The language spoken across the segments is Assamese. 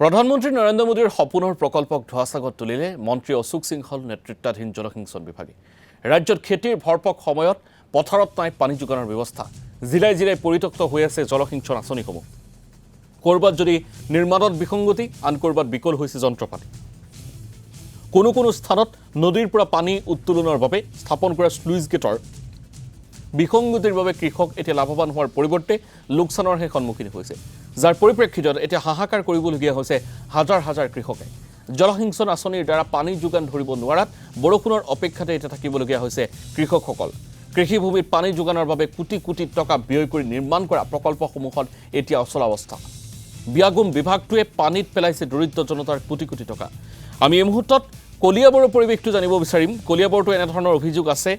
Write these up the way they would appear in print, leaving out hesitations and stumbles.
প্ৰধানমন্ত্ৰী নৰেন্দ্ৰ মোদীৰ সপোনৰ প্ৰকল্পক ধোঁৱাচাগত তুলিলে মন্ত্ৰী অশোক সিংহল নেতৃত্বাধীন জলসিঞ্চন বিভাগে। ৰাজ্যত খেতিৰ ভৰপক সময়ত পথাৰত নাই পানী যোগানৰ ব্যৱস্থা। জিলাই জিলাই পৰিত্যক্ত হৈ আছে জলসিঞ্চন আঁচনিসমূহ। ক'ৰবাত যদি নিৰ্মাণত বিসংগতি, আন ক'ৰবাত বিকল হৈছে যন্ত্ৰপাতি। কোনো স্থানত নদীৰ পৰা পানী উত্তোলনৰ বাবে স্থাপন কৰা স্লুইচ গেটৰ বিসংগতিৰ বাবে কৃষক এতিয়া লাভৱান হোৱাৰ পৰিৱৰ্তে লোকচানৰহে সন্মুখীন হৈছে, যাৰ পৰিপ্ৰেক্ষিতত এতিয়া হাহাকাৰ কৰিবলগীয়া হৈছে হাজাৰ হাজাৰ কৃষকে। জলসিঞ্চন আঁচনিৰ দ্বাৰা পানী যোগান ধৰিব নোৱাৰাত বৰষুণৰ অপেক্ষাতে এতিয়া থাকিবলগীয়া হৈছে কৃষকসকল। কৃষিভূমিত পানী যোগানৰ বাবে কোটি কোটি টকা ব্যয় কৰি নিৰ্মাণ কৰা প্ৰকল্পসমূহত এতিয়া অচলাৱস্থা। বিয়াগুম বিভাগটোৱে পানীত পেলাইছে দৰিদ্ৰ জনতাৰ কোটি কোটি টকা। আমি এই মুহূৰ্তত কলিয়াবৰৰ পৰিৱেশটো জানিব বিচাৰিম। কলিয়াবৰতো এনেধৰণৰ অভিযোগ আছে,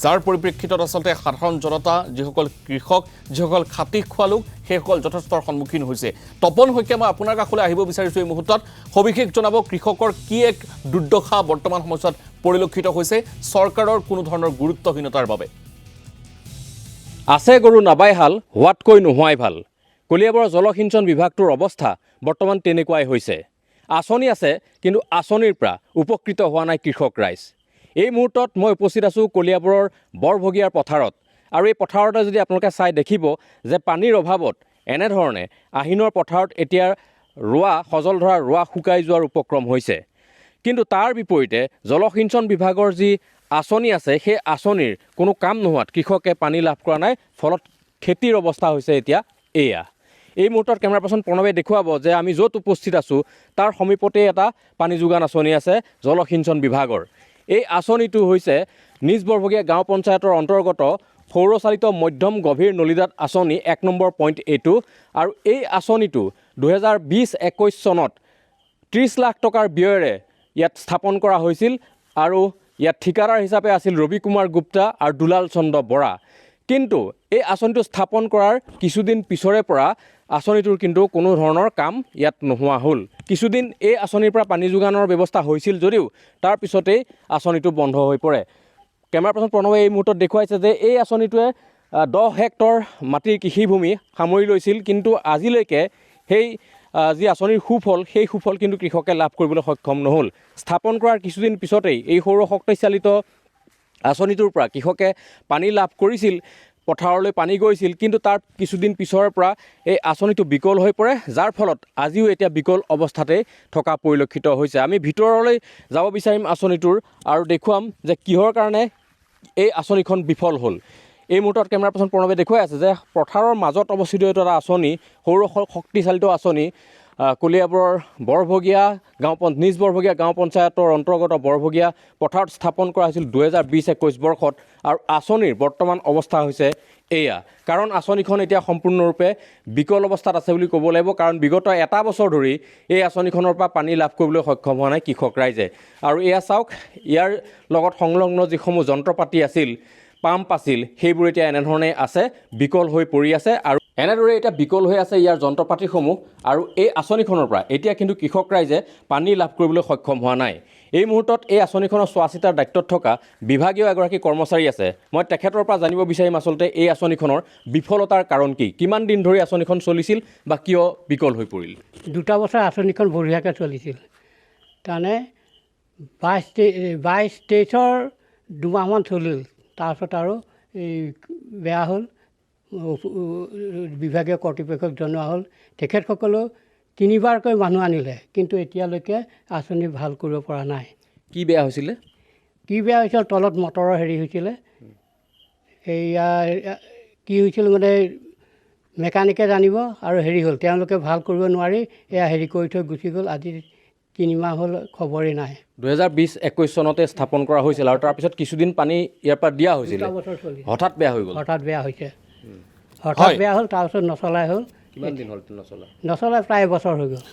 যাৰ পৰিপ্ৰেক্ষিতত আচলতে সাধাৰণ জনতা, যিসকল কৃষক, যিসকল খাতি খোৱা লোক, সেইসকল যথেষ্ট সন্মুখীন হৈছে। তপন শইকীয়া, মই আপোনাৰ কাষলৈ আহিব বিচাৰিছোঁ এই মুহূৰ্তত। সবিশেষ জনাব, কৃষকৰ কি এক দুৰ্দশা বৰ্তমান সময়ত পৰিলক্ষিত হৈছে চৰকাৰৰ কোনো ধৰণৰ গুৰুত্বহীনতাৰ বাবে। আছে গৰু নাবাই হাল, হোৱাতকৈ নোহোৱাই ভাল। কলিয়াবৰৰ জলসিঞ্চন বিভাগটোৰ অৱস্থা বৰ্তমান তেনেকুৱাই হৈছে। আঁচনি আছে, কিন্তু আঁচনিৰ পৰা উপকৃত হোৱা নাই কৃষক ৰাইজ। এই মুহূৰ্তত মই উপস্থিত আছোঁ কলিয়াবৰৰ বৰভগীয়াৰ পথাৰত, আৰু এই পথাৰতে যদি আপোনালোকে চাই দেখিব যে পানীৰ অভাৱত এনেধৰণে আহিনৰ পথাৰত এতিয়া সজল ধৰা ৰোৱা শুকাই যোৱাৰ উপক্ৰম হৈছে। কিন্তু তাৰ বিপৰীতে জলসিঞ্চন বিভাগৰ যি আঁচনি আছে, সেই আঁচনিৰ কোনো কাম নোহোৱাত কৃষকে পানী লাভ কৰা নাই, ফলত খেতিৰ অৱস্থা হৈছে এতিয়া এয়া। এই মুহূৰ্তত কেমেৰা পাৰ্চন প্ৰণৱে দেখুৱাব যে আমি য'ত উপস্থিত আছোঁ তাৰ সমীপতে এটা পানী যোগান আঁচনি আছে জলসিঞ্চন বিভাগৰ। এই আঁচনিটো হৈছে নিজ বৰভগীয়া গাঁও পঞ্চায়তৰ অন্তৰ্গত সৌৰচালিত মধ্যম গভীৰ নলীদাঁত আঁচনি 1 নম্বৰ পইণ্ট এইটো। আৰু এই আঁচনিটো 2020-21 চনত 30 লাখ টকাৰ ব্যয়েৰে ইয়াত স্থাপন কৰা হৈছিল, আৰু ইয়াত ঠিকাদাৰ হিচাপে আছিল ৰবি কুমাৰ গুপ্তা আৰু দুলাল চন্দ্ৰ বৰা। কিন্তু এই আঁচনিটো স্থাপন কৰাৰ কিছুদিন পিছৰে পৰা আঁচনিটোৰ কিন্তু কোনো ধৰণৰ কাম ইয়াত নোহোৱা হ'ল। কিছুদিন এই আঁচনিৰ পৰা পানী যোগানৰ ব্যৱস্থা হৈছিল যদিও তাৰ পিছতেই আঁচনিটো বন্ধ হৈ পৰে। কেমেৰা পাৰ্চন প্ৰণৱে এই মুহূৰ্তত দেখুৱাইছে যে এই আঁচনিটোৱে 10 হেক্টৰ মাটিৰ কৃষিভূমি সামৰি লৈছিল, কিন্তু আজিলৈকে সেই যি আঁচনিৰ সুফল, সেই সুফল কিন্তু কৃষকে লাভ কৰিবলৈ সক্ষম নহ'ল। স্থাপন কৰাৰ কিছুদিন পিছতেই এই সৌৰশক্তি চালিত আঁচনিটোৰ পৰা কৃষকে পানী লাভ কৰিছিল, পথাৰলৈ পানী গৈছিল, কিন্তু তাৰ কিছুদিন পিছৰ পৰা এই আঁচনিটো বিকল হৈ পৰে, যাৰ ফলত আজিও এতিয়া বিকল অৱস্থাতেই থকা পৰিলক্ষিত হৈছে। আমি ভিতৰলৈ যাব বিচাৰিম আঁচনিটোৰ আৰু দেখুৱাম যে কিহৰ কাৰণে এই আঁচনিখন বিফল হ'ল। এই মুহূৰ্তত কেমেৰা পাৰ্চন প্ৰণৱে দেখুৱাই আছে যে পথাৰৰ মাজত অৱস্থিত এটা আঁচনি, সৌৰ শক্তিচালিত আঁচনি, কলিয়াবৰৰ নিজ বৰভগীয়া গাঁও পঞ্চায়তৰ অন্তৰ্গত বৰভগীয়া পথাৰত স্থাপন কৰা হৈছিল 2020-21 বৰ্ষত। আৰু আঁচনিৰ বৰ্তমান অৱস্থা হৈছে এয়া। কাৰণ আঁচনিখন এতিয়া সম্পূৰ্ণৰূপে বিকল অৱস্থাত আছে বুলি ক'ব লাগিব, কাৰণ বিগত এটা বছৰ ধৰি এই আঁচনিখনৰ পৰা পানী লাভ কৰিবলৈ সক্ষম হোৱা নাই কৃষক ৰাইজে। আৰু এয়া চাওক, ইয়াৰ লগত সংলগ্ন যিসমূহ যন্ত্ৰপাতি আছিল, পাম্প আছিল, সেইবোৰ এতিয়া এনেধৰণে আছে, বিকল হৈ পৰি আছে। আৰু এনেদৰে এতিয়া বিকল হৈ আছে ইয়াৰ যন্ত্ৰপাতিসমূহ, আৰু এই আঁচনিখনৰ পৰা এতিয়া কিন্তু কৃষক ৰাইজে পানী লাভ কৰিবলৈ সক্ষম হোৱা নাই। এই মুহূৰ্তত এই আঁচনিখনৰ চোৱা চিতাৰ দায়িত্বত থকা বিভাগীয় এগৰাকী কৰ্মচাৰী আছে। মই তেখেতৰ পৰা জানিব বিচাৰিম আচলতে এই আঁচনিখনৰ বিফলতাৰ কাৰণ কি, কিমান দিন ধৰি আঁচনিখন চলিছিল বা কিয় বিকল হৈ পৰিল। 2 বছৰ আঁচনিখন বঢ়িয়াকৈ চলিছিল। তাৰমানে 22-23-ৰ 2 মাহমান চলিল, তাৰপিছত আৰু এই বেয়া হ'ল। বিভাগীয় কৰ্তৃপক্ষক জনোৱা হ'ল, তেখেতসকলেও 3বাৰকৈ মানুহ আনিলে, কিন্তু এতিয়ালৈকে আঁচনি ভাল কৰিব পৰা নাই। কি বেয়া হৈছিলে? কি বেয়া হৈছিল, তলত মটৰৰ হেৰি হৈছিলে, এয়া কি হৈছিল মানে মেকানিকে জানিব। আৰু হেৰি হ'ল, তেওঁলোকে ভাল কৰিব নোৱাৰি এয়া হেৰি কৰি থৈ গুচি গ'ল। আজি 3 মাহ হ'ল, খবৰেই নাই। 2020-21 চনতে স্থাপন কৰা হৈছিল, আৰু তাৰপিছত কিছুদিন পানী ইয়াৰ পৰা দিয়া হৈছিল, 2 বছৰ চলিল। হঠাৎ বেয়া হৈ গ'ল। হঠাৎ বেয়া হৈছে, হঠাৎ বেয়া হ'ল, তাৰপিছত নচলাই হ'ল। কিমান দিন হ'ল নচলা? নচলাই প্ৰায় বছৰ হৈ গ'ল।